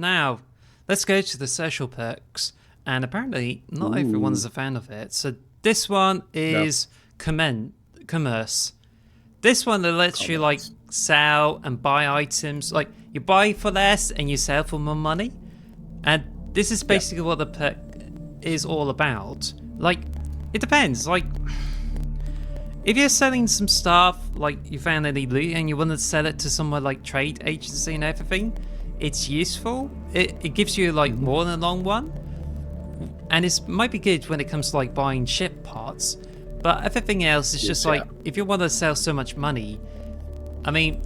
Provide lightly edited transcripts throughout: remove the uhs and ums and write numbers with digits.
Now, let's go to the social perks. And apparently, not everyone's a fan of it. So this one is commerce. This one that lets you like sell and buy items. Like you buy for less and you sell for more money. And this is basically what the perk is all about. Like, it depends. Like, if you're selling some stuff, like you found any loot and you want to sell it to somewhere like trade agency and everything, it's useful. It gives you like more in the long run. And it might be good when it comes to like buying ship parts. But everything else is just like, if you want to sell so much money, I mean,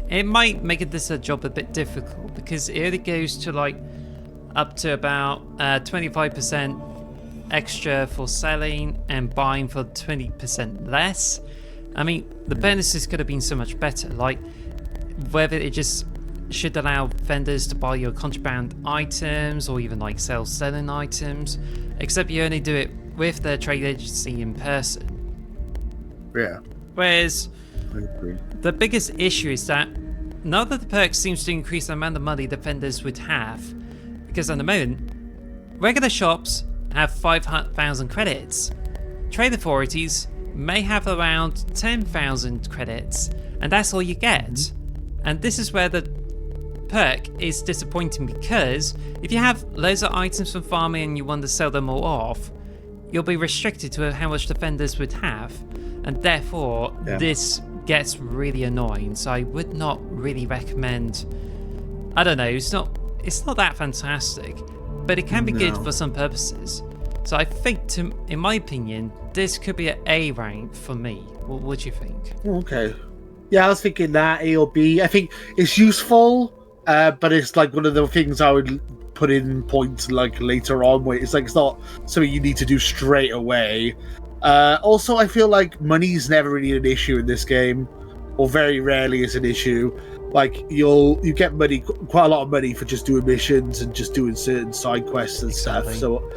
it might make this a job a bit difficult because it only goes to like up to about 25% extra for selling and buying for 20% less. I mean, the bonuses could have been so much better. Like, whether it just should allow vendors to buy your contraband items or even like sell selling items, except you only do it with the trade agency in person. Yeah. Whereas I agree. The biggest issue is that none of the perks seems to increase the amount of money the vendors would have, because at the moment, regular shops have 5,000 credits. Trade authorities may have around 10,000 credits, and that's all you get. And this is where the perk is disappointing, because if you have loads of items from farming and you want to sell them all off, you'll be restricted to how much the vendors would have, and therefore this gets really annoying. So I would not really recommend. I don't know, it's not that fantastic, but it can be good for some purposes. So I think, in my opinion, this could be an A rank for me. What do you think? Okay. Yeah, I was thinking that A or B. I think it's useful, but it's like one of the things I would put in points like later on, where it's like it's not something you need to do straight away. Also, I feel like money's never really an issue in this game, or very rarely is an issue. Like you get money, quite a lot of money for just doing missions and just doing certain side quests and stuff. So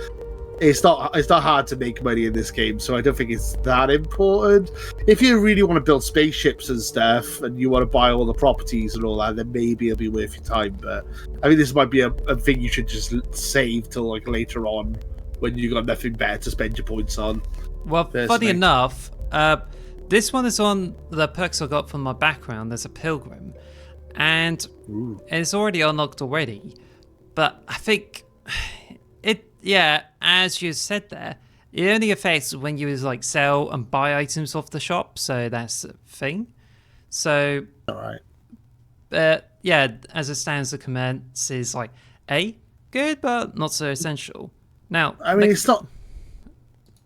it's not hard to make money in this game. So I don't think it's that important. If you really want to build spaceships and stuff, and you want to buy all the properties and all that, then maybe it'll be worth your time. But I think this might be a thing you should just save till like later on, when you got nothing better to spend your points on. Well, funny enough, this one is on the perks I got from my background. There's a pilgrim, and it's already unlocked already. But I think as you said there, it only affects when you like sell and buy items off the shop. So that's the thing. So all right. As it stands, the comments is like A, good, but not so essential. Now, I mean, it's not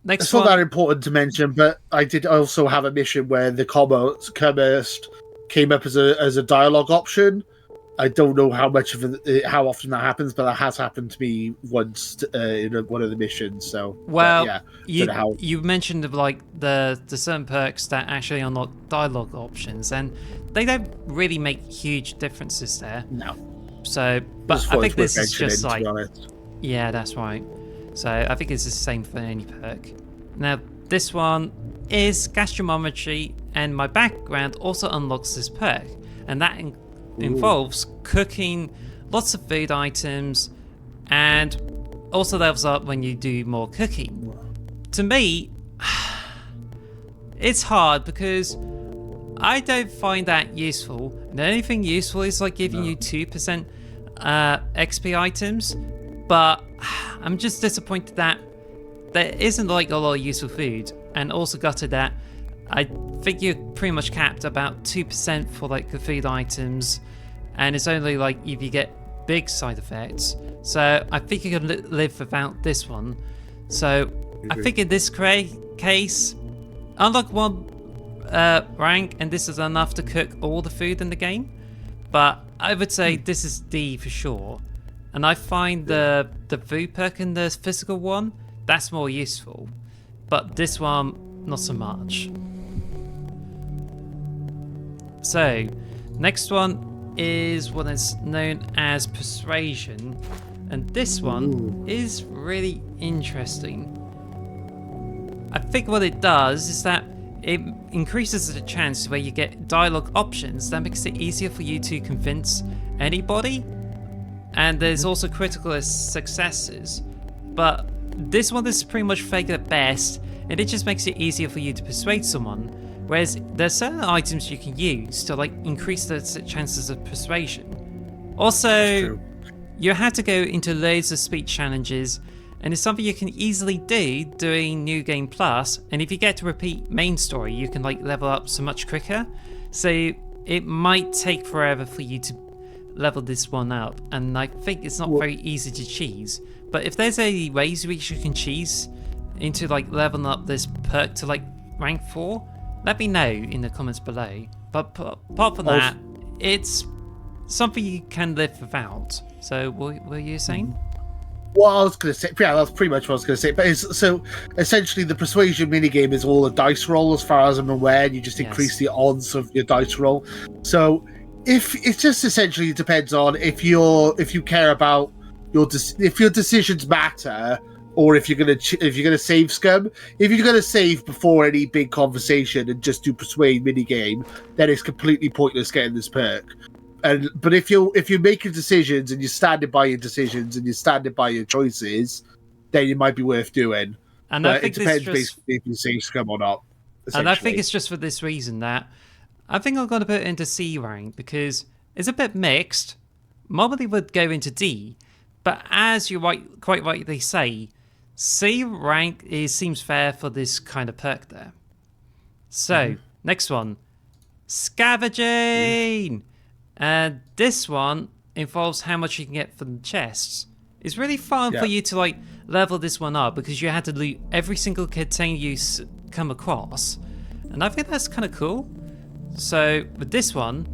that important to mention, but I did also have a mission where the commerce came up as a dialogue option. I don't know how often that happens, but that has happened to me once in one of the missions. So, you mentioned like the certain perks that actually unlock dialogue options, and they don't really make huge differences there. No. So, but I think this is just like, yeah, that's right. So I think it's the same for any perk. Now, this one is gastrometry, and my background also unlocks this perk, and that involves cooking lots of food items, and also levels up when you do more cooking. To me, it's hard because I don't find that useful. The only thing useful is like giving you 2% XP items, but I'm just disappointed that there isn't like a lot of useful food, and also gutted that I think you're pretty much capped about 2% for like the food items, and it's only like if you get big side effects. So I think you can live without this one. So I think in this case, unlock one rank, and this is enough to cook all the food in the game. But I would say this is D for sure. And I find the food perk in the physical one, that's more useful. But this one, not so much. So, next one is what is known as persuasion. And this one is really interesting. I think what it does is that it increases the chance where you get dialogue options that makes it easier for you to convince anybody. and there's also critical successes. But this one is pretty much fake at best, and it just makes it easier for you to persuade someone. Whereas there's certain items you can use to like increase the chances of persuasion. Also, you have to go into loads of speech challenges, and it's something you can easily do doing New Game Plus. And if you get to repeat main story, you can like level up so much quicker. So it might take forever for you to level this one up, and I think it's not very easy to cheese. But if there's any ways which you can cheese into like leveling up this perk to like rank 4, let me know in the comments below. But apart from that, it's something you can live without. So what were you saying? What I was going to say, yeah, that's pretty much what I was going to say. But so essentially, the persuasion minigame is all a dice roll, as far as I'm aware. And you just increase the odds of your dice roll. So if it's just essentially depends on if you care about if your decisions matter, or if you're gonna save scum. If you're gonna save before any big conversation and just do persuade minigame, then it's completely pointless getting this perk. But if you're making decisions and you're standing by your decisions and you're standing by your choices, then it might be worth doing. And but I think it depends basically if you save scum or not. And I think it's just for this reason that I think I'm going to put it into C rank because it's a bit mixed. Normally would go into D, but as you quite rightly say, C rank seems fair for this kind of perk there. So, next one. Scavenging! And this one involves how much you can get from the chests. It's really fun for you to like level this one up because you had to loot every single container you come across. And I think that's kind of cool. So, with this one,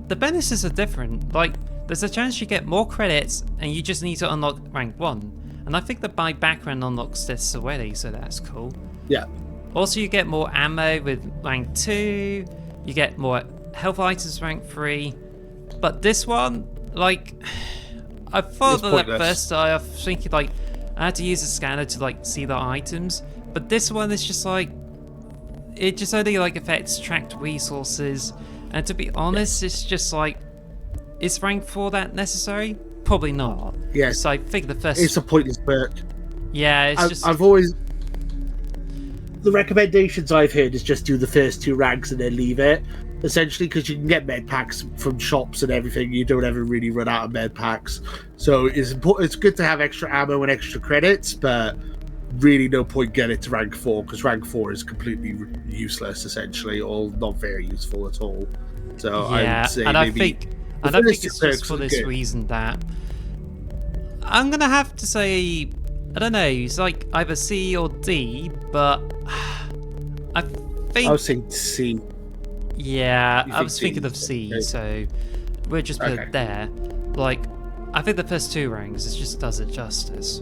the bonuses are different. Like, there's a chance you get more credits and you just need to unlock rank 1. And I think that my background unlocks this already, so that's cool. Yeah. Also, you get more ammo with rank 2. You get more health items rank 3. But this one, like, I thought that at first I was thinking like I had to use a scanner to like see the items. But this one is just like, it just only like affects tracked resources. And to be honest, it's just like, is rank 4 that necessary? Probably not. Yeah. So I think the first... It's a pointless perk. Yeah, it's just... I've always... The recommendations I've heard is just do the first 2 ranks and then leave it. Essentially, because you can get med packs from shops and everything. You don't ever really run out of med packs. So it's important. It's good to have extra ammo and extra credits, but really no point getting it to rank 4 because rank 4 is completely useless, essentially, or not very useful at all. So I would say I think it's just for this reason that I'm gonna have to say, I don't know, it's like either C or D, but I think I was saying C. Yeah, I was thinking of C, so we'll just put it there. Like, I think the first 2 ranks, it just does it justice.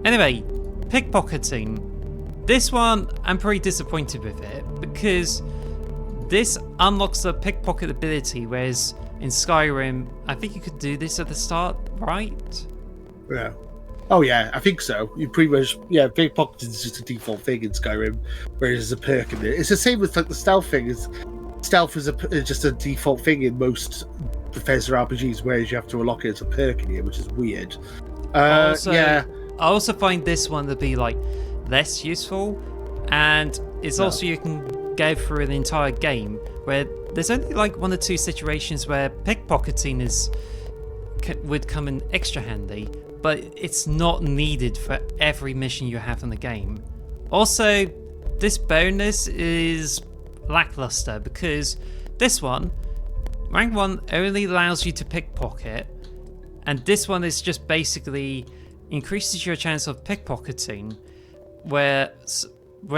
Anyway, pickpocketing. This one, I'm pretty disappointed with it, because this unlocks the pickpocket ability, whereas in Skyrim, I think you could do this at the start, right? Yeah. Oh yeah, I think so. You pretty much, pickpocketing is just a default thing in Skyrim, whereas there's a perk in it. It's the same with like the stealth thing. Stealth is just a default thing in most Bethesda RPGs, whereas you have to unlock it as a perk in here, which is weird. I also find this one to be like less useful, and it's also you can go through the entire game where there's only like 1 or 2 situations where pickpocketing would come in extra handy, but it's not needed for every mission you have in the game. Also, this bonus is lackluster because this one, rank 1, only allows you to pickpocket, and this one is just basically increases your chance of pickpocketing, where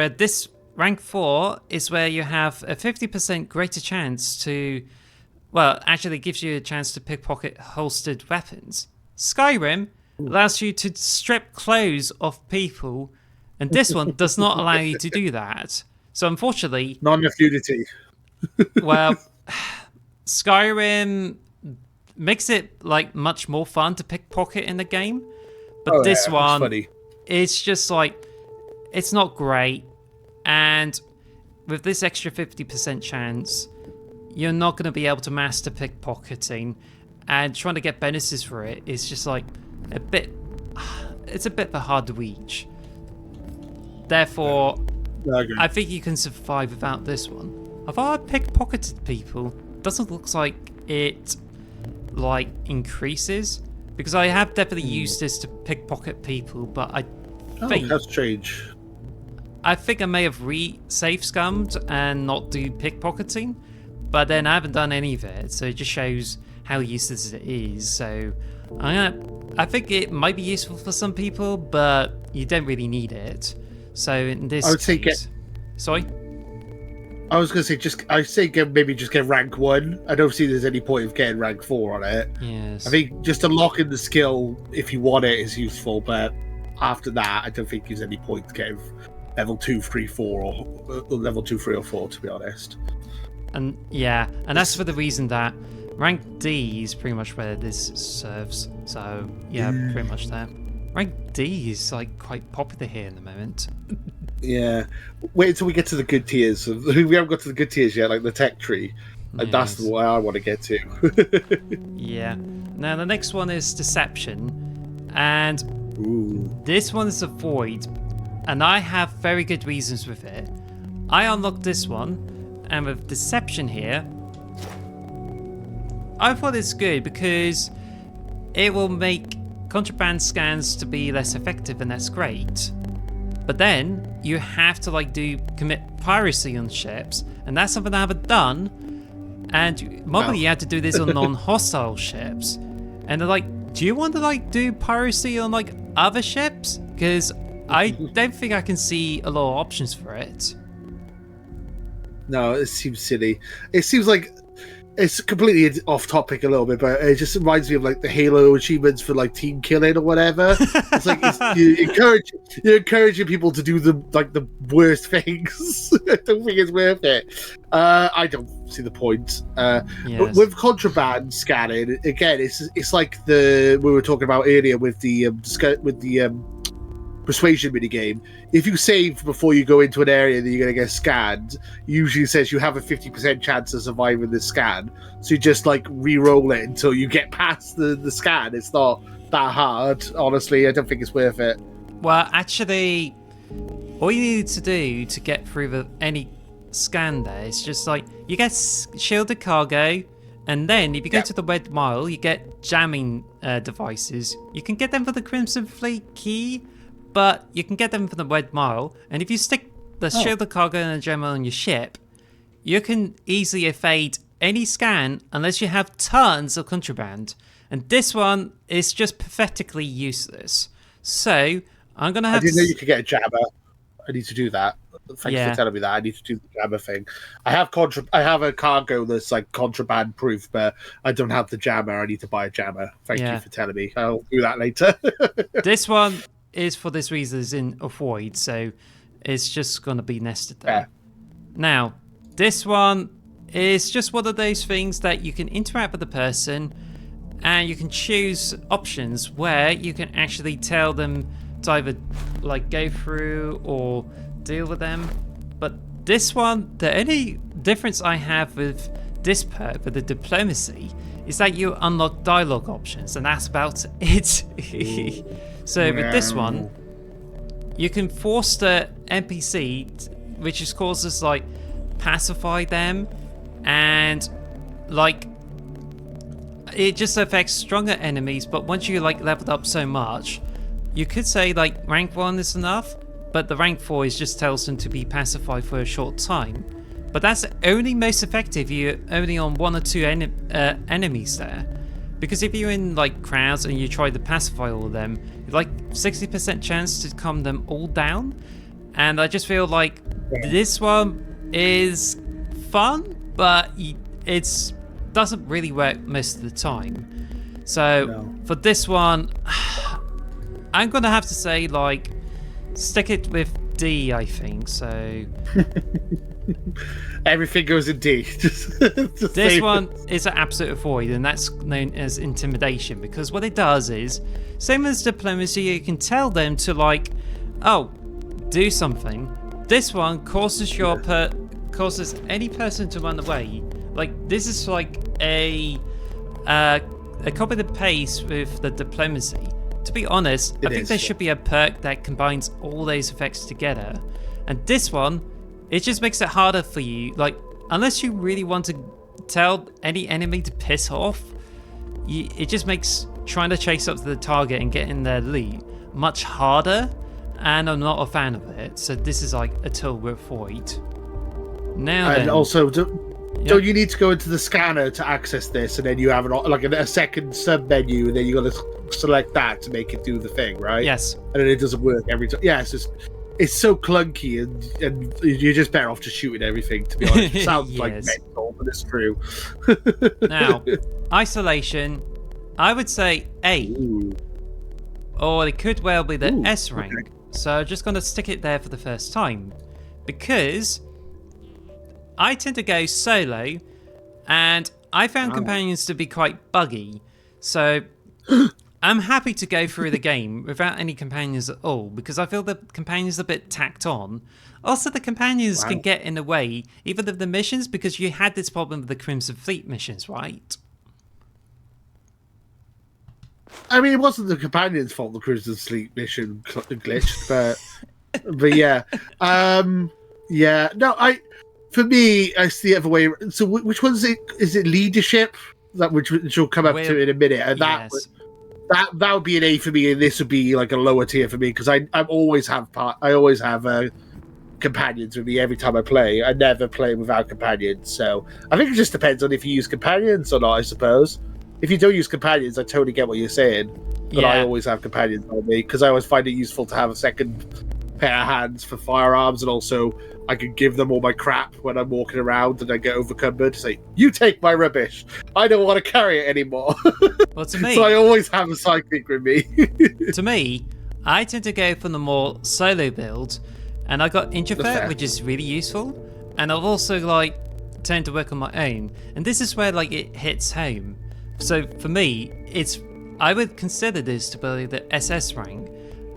this rank 4 is where you have a 50% greater chance to, well, actually gives you a chance to pickpocket holstered weapons. Skyrim allows you to strip clothes off people, and this one does not allow you to do that. So unfortunately... Not enough nudity. Well, Skyrim makes it like much more fun to pickpocket in the game, but this one, it's just like, it's not great. And with this extra 50% chance, you're not going to be able to master pickpocketing. and trying to get bonuses for it is just like a bit. It's a bit of a hard reach. Therefore, I think you can survive without this one. Although I pickpocketed people, doesn't look like it like increases, because I have definitely used this to pickpocket people, but I think that's strange. I think I may have safe scummed and not do pickpocketing, but then I haven't done any of it, so it just shows how useless it is. So I think it might be useful for some people, but you don't really need it. So in this case, sorry? I was going to say, maybe just get rank 1. I don't see there's any point of getting rank 4 on it. Yes. I think just unlocking the skill, if you want it, is useful, but after that, I don't think there's any point getting level 2, 3, 4, or level 2, 3, or 4, to be honest. And yeah, and that's for the reason that rank D is pretty much where this serves. So yeah, pretty much that. Rank D is like quite popular here in the moment. Yeah. Wait until we get to the good tiers. We haven't got to the good tiers yet, like the tech tree. And that's the way I want to get to. Yeah. Now the next one is deception. And this one is a void. And I have very good reasons with it. I unlocked this one, and with deception here, I thought it's good because it will make contraband scans to be less effective, and that's great. But then you have to like commit piracy on ships, and that's something I haven't done. And normally you have to do this on non-hostile ships, and they're like, do you want to like do piracy on like other ships? Because I don't think I can see a lot of options for it. No, it seems silly. It seems like it's completely off topic a little bit, but it just reminds me of like the Halo achievements for like team killing or whatever. It's like you're encouraging people to do the worst things. I don't think it's worth it. I don't see the point. But with contraband scanning, again, it's like we were talking about earlier with the persuasion minigame. If you save before you go into an area that you're going to get scanned, usually says you have a 50% chance of surviving this scan. So you just like re-roll it until you get past the scan. It's not that hard, honestly. I don't think it's worth it. Well, actually, all you need to do to get through any scan there is just like you get shielded cargo, and then if you go to the Red Mile, you get jamming devices. You can get them for the Crimson Fleet key, but you can get them from the Red Mile, and if you stick the shielded cargo and a gem on your ship, you can easily evade any scan unless you have tons of contraband. And this one is just pathetically useless. So I'm gonna have. I didn't know you could get a jammer. I need to do that. Thanks for telling me that. I need to do the jammer thing. I have a cargo that's like contraband proof, but I don't have the jammer. I need to buy a jammer. Thank you for telling me. I'll do that later. This one is for this reason is in a void, so it's just going to be nested there. Now, this one is just one of those things that you can interact with the person, and you can choose options where you can actually tell them to either like go through or deal with them. But this one, the only difference I have with this perk with the diplomacy is that you unlock dialogue options, and that's about it. So with this one, you can force the NPC, which just causes like pacify them, and like it just affects stronger enemies. But once you like leveled up so much, you could say like rank 1 is enough, but the rank 4 is just tells them to be pacified for a short time. But that's only most effective if you're only on 1 or 2 enemies there. Because if you're in like crowds and you try to pacify all of them, like 60% chance to calm them all down. And I just feel like this one is fun, but it doesn't really work most of the time. So for this one, I'm gonna have to say like stick it with D, I think. So everything goes in D. This one is an absolute void, and that's known as intimidation, because what it does is, same as diplomacy, you can tell them to like, oh, do something. This one causes causes any person to run away. Like this is like a a copy and paste with the diplomacy. To be honest, I think there should be a perk that combines all those effects together. And this one, it just makes it harder for you. Like, unless you really want to tell any enemy to piss off, it just makes trying to chase up to the target and get in their loot much harder. And I'm not a fan of it. So this is like a total avoid. Now and then, also, don't you need to go into the scanner to access this, and then you have a second sub menu, and then you got to select that to make it do the thing, right? Yes. And then it doesn't work every time. Yeah, it's so clunky, and you're just better off just shooting everything. To be honest, it sounds like mental, but it's true. Now, isolation, I would say A, or it could well be the S rank. Okay. So I'm just going to stick it there for the first time, because I tend to go solo, and I found companions to be quite buggy. So I'm happy to go through the game without any companions at all, because I feel the companions are a bit tacked on. Also, the companions can get in the way, even of the missions, because you had this problem with the Crimson Fleet missions, right? I mean, it wasn't the companions' fault the Crimson Fleet mission glitched, but yeah. Yeah, no, for me, I see it the other way. So which one is it? Is it leadership? That which will come up to in a minute, and that would be an A for me, and this would be like a lower tier for me, because I always have companions with me every time I play. I never play without companions, so I think it just depends on if you use companions or not, I suppose. If you don't use companions, I totally get what you're saying, but I always have companions on me, because I always find it useful to have a second pair of hands for firearms, and also I can give them all my crap when I'm walking around and I get overcumbered. Say, you take my rubbish. I don't want to carry it anymore. Well, to me, so I always have a sidekick with me. To me, I tend to go for the more solo build, and I got introvert, which is really useful, and I've also tend to work on my own, and this is where it hits home. So for me, I would consider this to be the SS rank,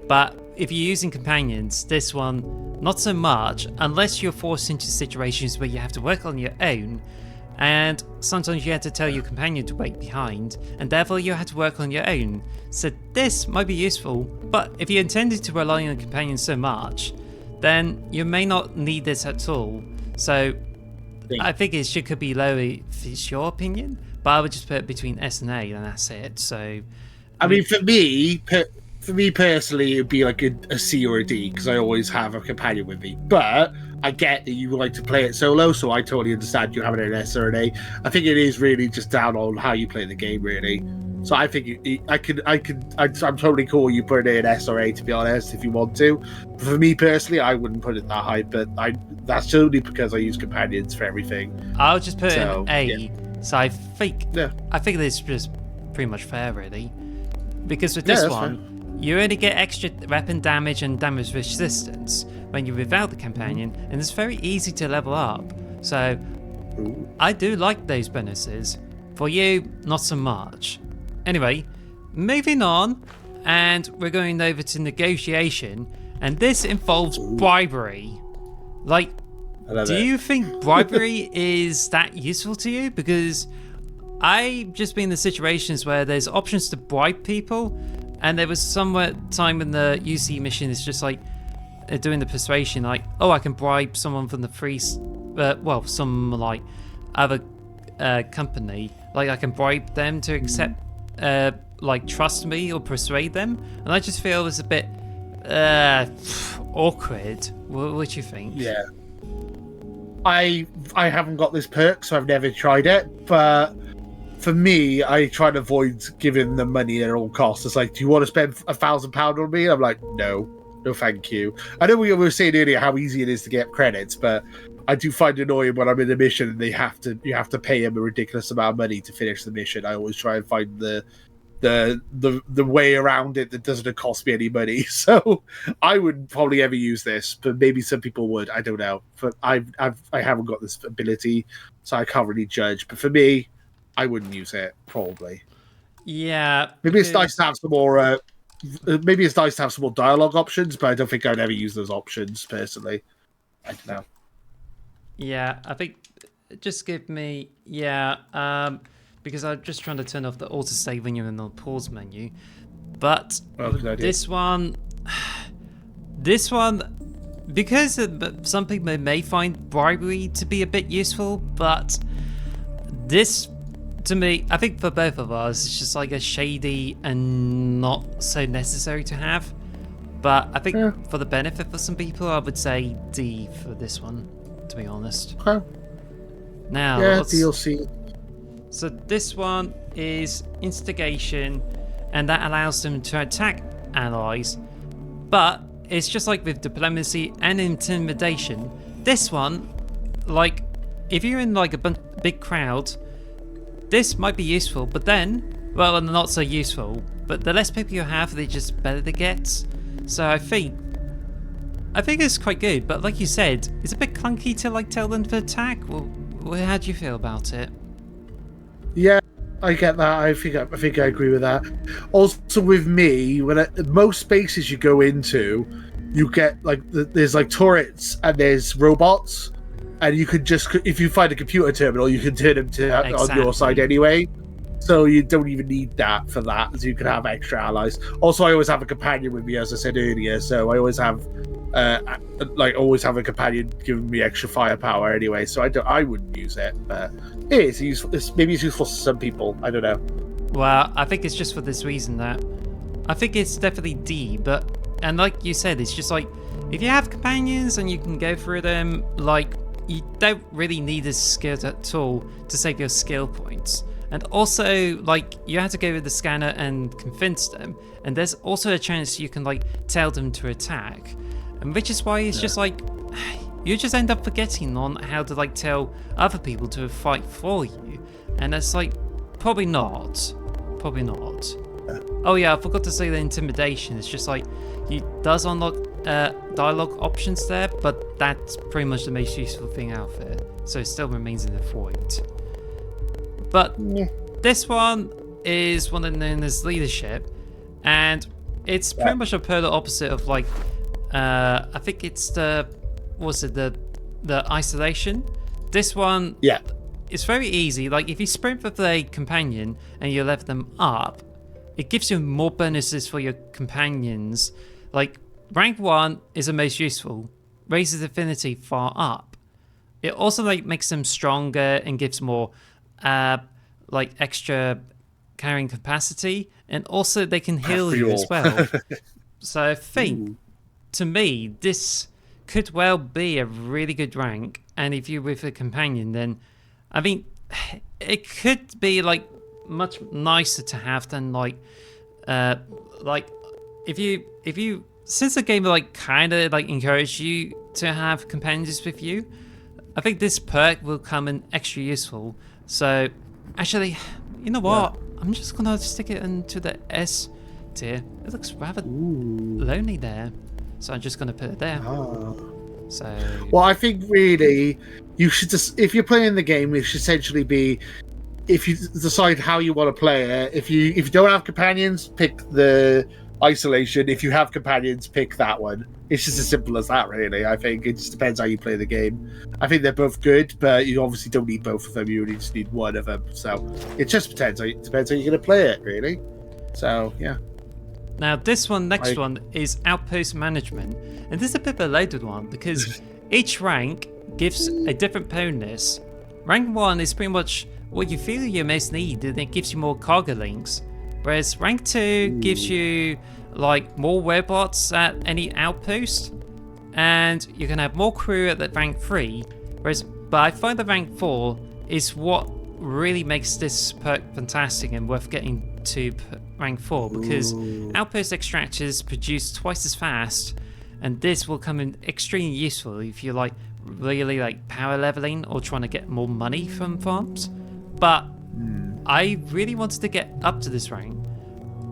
but if you're using companions, this one, not so much, unless you're forced into situations where you have to work on your own, and sometimes you have to tell your companion to wait behind, and therefore you have to work on your own. So this might be useful, but if you're intended to rely on a companion so much, then you may not need this at all. So I think it could be lower if it's your opinion, but I would just put it between S and A, and that's it. So I mean, for me personally, it would be like a C or a D, because I always have a companion with me. But I get that you like to play it solo, so I totally understand you having an S or an A. I think it is really just down on how you play the game, really. So I think I'm totally cool you put it in S or A, to be honest, if you want to. But for me personally, I wouldn't put it that high, but that's totally because I use companions for everything. I'll just put it in A. Yeah. So I think this is just pretty much fair, really, because with this one, you only get extra weapon damage and damage resistance when you're without the companion, and it's very easy to level up. So I do like those bonuses. For you, not so much. Anyway, moving on, and we're going over to negotiation, and this involves bribery. Do you think bribery is that useful to you? Because I've just been in the situations where there's options to bribe people, and there was time in the UC mission, it's just doing the persuasion, I can bribe someone from the some other company, I can bribe them to accept, trust me or persuade them, and I just feel it's a bit awkward. What do you think? Yeah. I haven't got this perk, so I've never tried it, but for me, I try to avoid giving them money at all costs. It's like, do you want to spend £1,000 on me? I'm like, no, thank you. I know we were saying earlier how easy it is to get credits, but I do find it annoying when I'm in a mission and you have to pay them a ridiculous amount of money to finish the mission. I always try and find the way around it that doesn't cost me any money. So I wouldn't probably ever use this, but maybe some people would. I don't know. But I haven't got this ability, so I can't really judge. But for me, I wouldn't use it, probably. Yeah. Maybe it's nice to have some more. Maybe it's nice to have some more dialogue options, but I don't think I'd ever use those options personally. I don't know. Yeah, I think just give me because I'm just trying to turn off the autosave when you're in the pause menu. But this one, because some people may find bribery to be a bit useful, but this, to me, I think for both of us, it's just like a shady and not so necessary to have. But I think for the benefit for some people, I would say D for this one, to be honest. Okay. Now, DLC. So this one is instigation, and that allows them to attack allies. But it's just like with diplomacy and intimidation. This one, like, if you're in like a big crowd, this might be useful, but then, well, not so useful. But the less people you have, the just better it gets. So I think it's quite good. But like you said, it's a bit clunky to like tell them to attack. Well, how do you feel about it? Yeah, I get that. I think I agree with that. Also, with me, most spaces you go into, you get like there's like turrets and there's robots, and you could just, if you find a computer terminal, you can turn them to on your side anyway. So you don't even need that for that. So you can have extra allies. Also, I always have a companion with me, as I said earlier. So I always have, always have a companion giving me extra firepower anyway. So I wouldn't use it, but it is useful. Maybe it's useful to some people. I don't know. Well, I think it's just for this reason that I think it's definitely D. And like you said, it's just like if you have companions and you can go through them, like you don't really need this skill at all to save your skill points. And also, like, you have to go with the scanner and convince them. And there's also a chance you can, like, tell them to attack. And which is why it's just like, you just end up forgetting on how to, like, tell other people to fight for you. And it's like, probably not. Probably not. Oh yeah, I forgot to say the intimidation. It's just like, it does unlock dialogue options there, but that's pretty much the most useful thing out of it. So it still remains in the void. But this one is one known as leadership, and it's pretty much a polar opposite of like, I think it's the isolation. This one, it's very easy. Like if you sprint with a companion and you level them up, it gives you more bonuses for your companions. Like rank 1 is the most useful, raises affinity far up. It also like makes them stronger and gives more like extra carrying capacity, and also they can heal you as well. So I think, to me, this could well be a really good rank, and if you're with a companion, then I mean, it could be like much nicer to have than like if you since the game like kind of like encourage you to have companions with you, I think this perk will come in extra useful. So actually, you know what? I'm just gonna stick it into the S tier. It looks rather lonely there, so I'm just gonna put it there. So, well, I think really you should just, if you're playing the game, it should essentially be, if you decide how you want to play it. If you don't have companions, pick the isolation. If you have companions, pick that one. It's just as simple as that, really. I think it just depends how you play the game. I think they're both good, but you obviously don't need both of them. You only just need one of them. So it just depends how you're going to play it, really. So yeah. Now this one, next one is outpost management, and this is a bit of a loaded one because each rank gives a different bonus. Rank 1 is pretty much what you feel you most need, and it gives you more cargo links. Whereas rank 2 gives you like more robots at any outpost, and you can have more crew at the rank 3. But I find the rank 4 is what really makes this perk fantastic and worth getting to rank 4, because outpost extractors produce twice as fast, and this will come in extremely useful if you're like really like power leveling or trying to get more money from farms. But I really wanted to get up to this rank,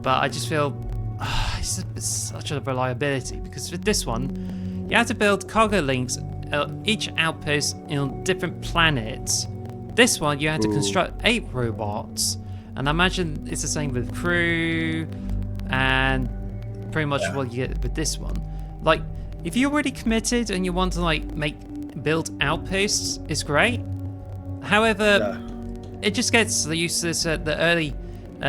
but I just feel it's such a reliability, because with this one you have to build cargo links at each outpost on different planets. This one you have to construct 8 robots, and I imagine it's the same with crew and pretty much what you get with this one. Like if you're already committed and you want to like build outposts, it's great. However, it just gets used to this at the early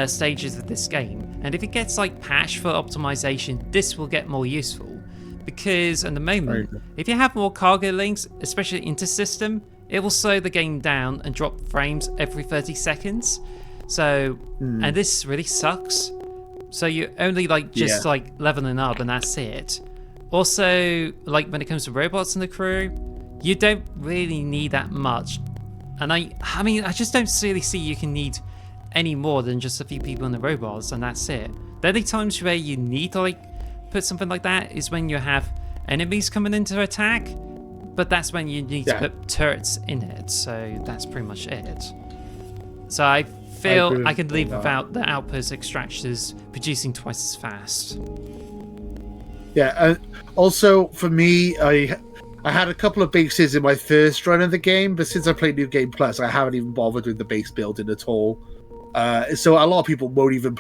stages of this game, and if it gets like patched for optimization, this will get more useful. Because at the moment, if you have more cargo links, especially inter-system, it will slow the game down and drop frames every 30 seconds. So, and this really sucks. So you're only like just like leveling up and that's it. Also, like when it comes to robots in the crew, you don't really need that much. And I mean, I just don't really see you can need any more than just a few people in the robots and that's it. The only times where you need to like put something like that is when you have enemies coming in to attack, but that's when you need to put turrets in it, so that's pretty much it. So I feel I could leave without the outpost extractors producing twice as fast. Yeah, also for me, I had a couple of bases in my first run of the game, but since I played New Game Plus, I haven't even bothered with the base building at all. So a lot of people won't even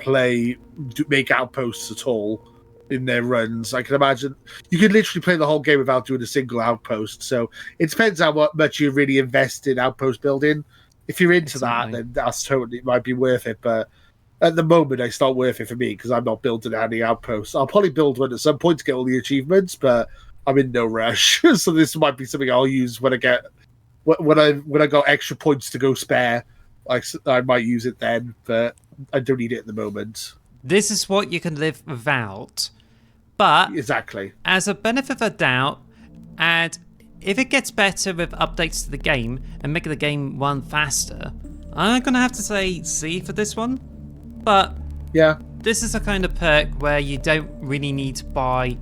make outposts at all in their runs. I can imagine you could literally play the whole game without doing a single outpost. So it depends how much you really invest in outpost building. If you're into that, then that's totally, it might be worth it. But at the moment, it's not worth it for me because I'm not building any outposts. I'll probably build one at some point to get all the achievements, but I'm in no rush. So this might be something I'll use when I got extra points to go spare. I might use it then, but I don't need it at the moment. This is what you can live without. But exactly, as a benefit of the doubt, and if it gets better with updates to the game and make the game run faster, I'm gonna have to say C for this one. But yeah, this is a kind of perk where you don't really need to buy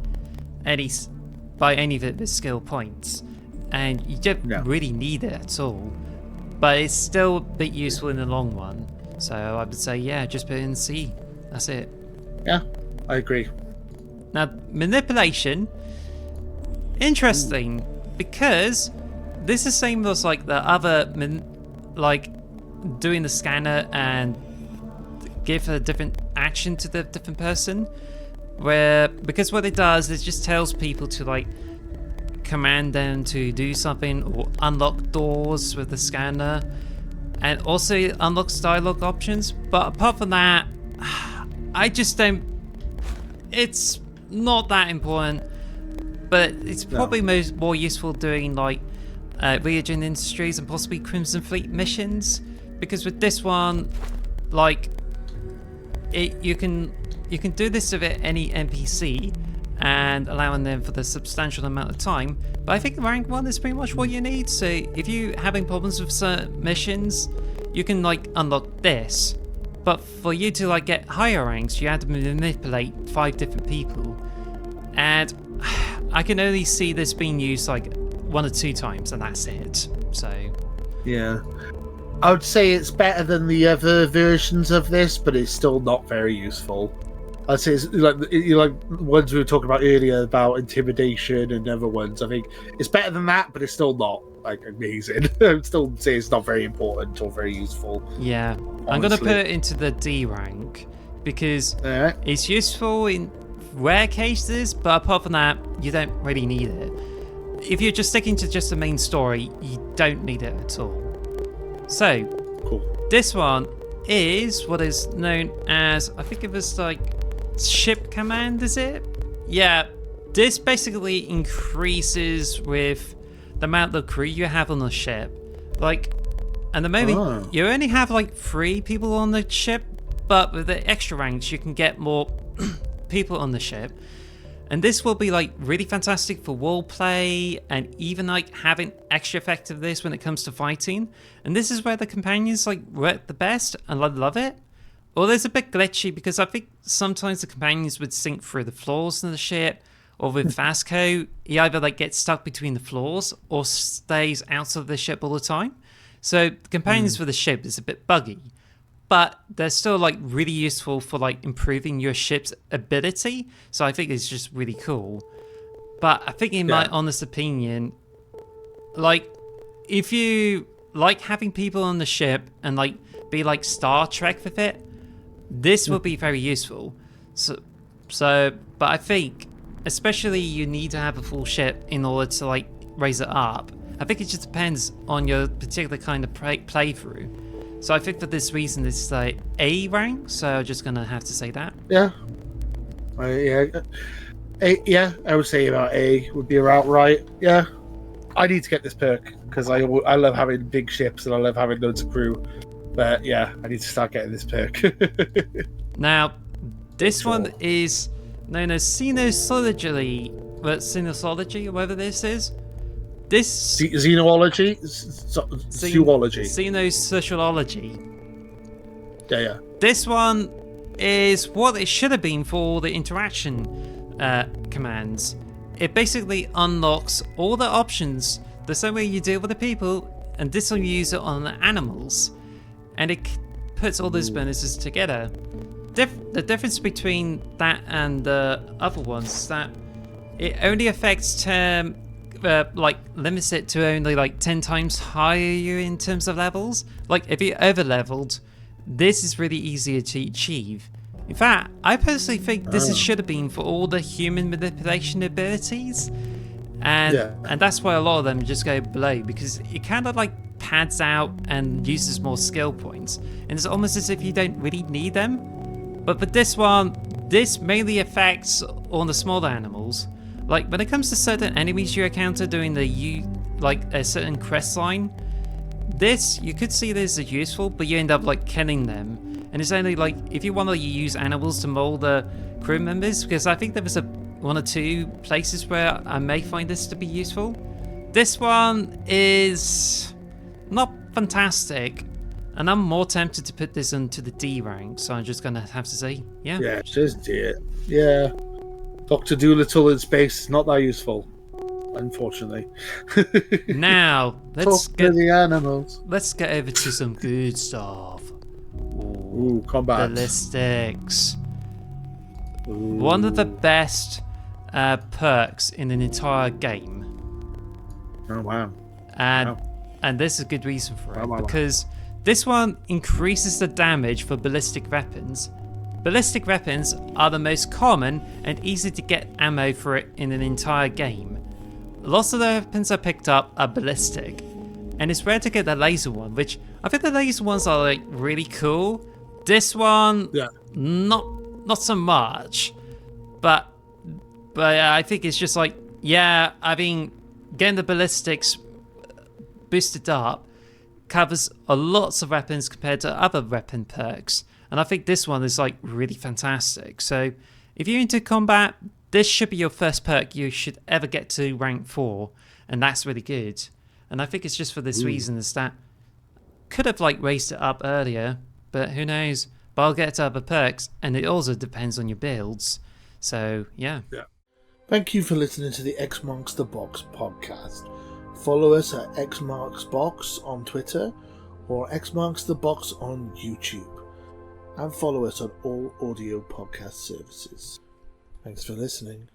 any of the skill points, and you don't really need it at all. But it's still a bit useful in the long run. So I would say, yeah, just put it in C. That's it. Yeah, I agree. Now, manipulation, interesting, because this is the same as like the other, like doing the scanner and give a different action to the different person, because what it does is just tells people to like command them to do something or unlock doors with the scanner, and also unlocks dialogue options. But apart from that, I just don't. It's not that important, but it's probably more useful doing like Reagent Industries and possibly Crimson Fleet missions, because with this one, like you can do this with any NPC and allowing them for the substantial amount of time. But I think rank 1 is pretty much what you need. So if you're having problems with certain missions, you can like unlock this. But for you to like get higher ranks, you have to manipulate 5 different people. And I can only see this being used like 1 or 2 times, and that's it. So yeah, I would say it's better than the other versions of this, but it's still not very useful. I'd say it's like ones we were talking about earlier about intimidation and other ones. I think it's better than that, but it's still not like amazing. I'd still say it's not very important or very useful. Yeah, honestly. I'm gonna put it into the D rank because it's useful in rare cases, but apart from that, you don't really need it. If you're just sticking to just the main story, you don't need it at all. So, cool. This one is what is known as, I think it was like ship command, is it? Yeah, this basically increases with the amount of crew you have on the ship. Like, at the moment, you only have like 3 people on the ship, but with the extra ranks, you can get more people on the ship. And this will be like really fantastic for wall play and even like having extra effectiveness when it comes to fighting. And this is where the companions like work the best, and I love it. Although it's a bit glitchy because I think sometimes the companions would sink through the floors of the ship, or with Vasco, he either like gets stuck between the floors or stays out of the ship all the time. So the companions for the ship is a bit buggy, but they're still like really useful for like improving your ship's ability. So I think it's just really cool. But I think in my honest opinion, like if you like having people on the ship and like be like Star Trek with it, this will be very useful. So but I think especially you need to have a full ship in order to like raise it up. I think it just depends on your particular kind of playthrough. So I think for this reason, this is like A rank. So I'm just gonna have to say that. Yeah. I would say about A would be about right. Yeah. I need to get this perk because I love having big ships and I love having loads of crew. But yeah, I need to start getting this perk. Now, this one is known as sinusoology, or whatever this is. This Xenology, zoology. Sinosociology. Yeah. This one is what it should have been for all the interaction commands. It basically unlocks all the options the same way you deal with the people, and this will use it on the animals, and it puts all those bonuses together. The difference between that and the other ones is that it only affects limits it to only like 10 times higher you in terms of levels. Like if you're over leveled, this is really easier to achieve. In fact, I personally think this should have been for all the human manipulation abilities, and that's why a lot of them just go below, because it kind of like pads out and uses more skill points, and it's almost as if you don't really need them. But for this one, this mainly affects all the smaller animals. Like when it comes to certain enemies you encounter doing a certain quest line, this you could see this as useful, but you end up like killing them. And it's only like if you want to use animals to mold the crew members, because I think there was one or two places where I may find this to be useful. This one is not fantastic, and I'm more tempted to put this into the D rank, so I'm just gonna have to say, yeah. Yeah, just do it. Yeah. Dr. Doolittle in space is not that useful, unfortunately. Now, let's get the animals. Let's get over to some good stuff. Ooh, combat. Ballistics. Ooh. One of the best perks in an entire game. Oh, wow. And there's a good reason for it, because this one increases the damage for ballistic weapons. Ballistic weapons are the most common and easy to get ammo for it in an entire game. Lots of the weapons I picked up are ballistic, and it's rare to get the laser one, which I think the laser ones are like really cool. This one, not so much, but I think it's just like, yeah, I mean, getting the ballistics boosted up covers a lots of weapons compared to other weapon perks. And I think this one is like really fantastic. So if you're into combat, this should be your first perk you should ever get to rank 4. And that's really good. And I think it's just for this reason, is that could have like raised it up earlier, but who knows? But I'll get to other perks, and it also depends on your builds. So yeah. Thank you for listening to the X Marks the Box podcast. Follow us at X Marks Box on Twitter or X Marks the Box on YouTube. And follow us on all audio podcast services. Thanks for listening.